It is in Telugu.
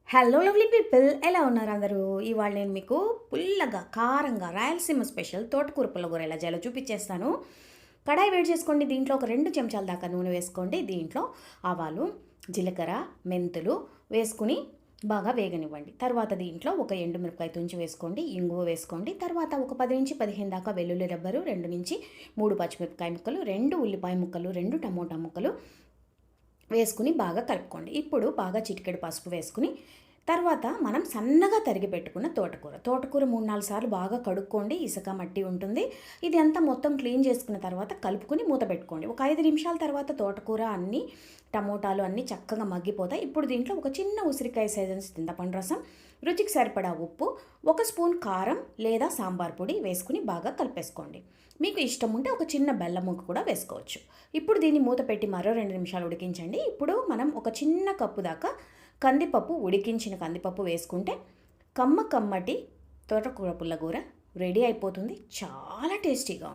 హలో లవ్లీ పీపుల్, ఎలా ఉన్నారు అందరూ? ఇవాళ నేను మీకు పుల్లగా కారంగా రాయలసీమ స్పెషల్ తోటకూర పుల్లగూర ఎలా చేయాలో చూపించేస్తాను. కడాయి వేడి చేసుకోండి. దీంట్లో ఒక 2 చెంచాల దాకా నూనె వేసుకోండి. దీంట్లో ఆవాలు, జీలకర్ర, మెంతులు వేసుకుని బాగా వేగనివ్వండి. తర్వాత దీంట్లో ఒక ఎండుమిరపకాయ తుంచి వేసుకోండి, ఇంగువ వేసుకోండి. తర్వాత ఒక 10 నుంచి 15 దాకా వెల్లుల్లి రబ్బరు, 2 నుంచి 3 పచ్చిమిరపకాయ ముక్కలు, 2 ఉల్లిపాయ ముక్కలు, 2 టమోటా ముక్కలు వేసుకుని బాగా కలుపుకోండి. ఇప్పుడు బాగా చిటికెడు పసుపు వేసుకుని తర్వాత మనం సన్నగా తరిగి పెట్టుకున్న తోటకూర 3-4 సార్లు బాగా కడుక్కోండి. ఇసుక మట్టి ఉంటుంది. ఇది అంతా మొత్తం క్లీన్ చేసుకున్న తర్వాత కలుపుకుని మూత పెట్టుకోండి. ఒక 5 నిమిషాల తర్వాత తోటకూర అన్నీ టమోటాలు అన్నీ చక్కగా మగ్గిపోతాయి. ఇప్పుడు దీంట్లో ఒక చిన్న ఉసిరికాయ సైజు చింతపండు రసం, రుచికి సరిపడా ఉప్పు, 1 స్పూన్ కారం లేదా సాంబార్ పొడి వేసుకుని బాగా కలిపేసుకోండి. మీకు ఇష్టం ఉంటే ఒక చిన్న బెల్లం ముక్క కూడా వేసుకోవచ్చు. ఇప్పుడు దీన్ని మూత పెట్టి మరో 2 నిమిషాలు ఉడికించండి. ఇప్పుడు మనం ఒక చిన్న కప్పు దాకా కందిపప్పు, ఉడికించిన కందిపప్పు వేసుకుంటే కమ్మటి తోటకూర పుల్లగూర రెడీ అయిపోతుంది. చాలా టేస్టీగా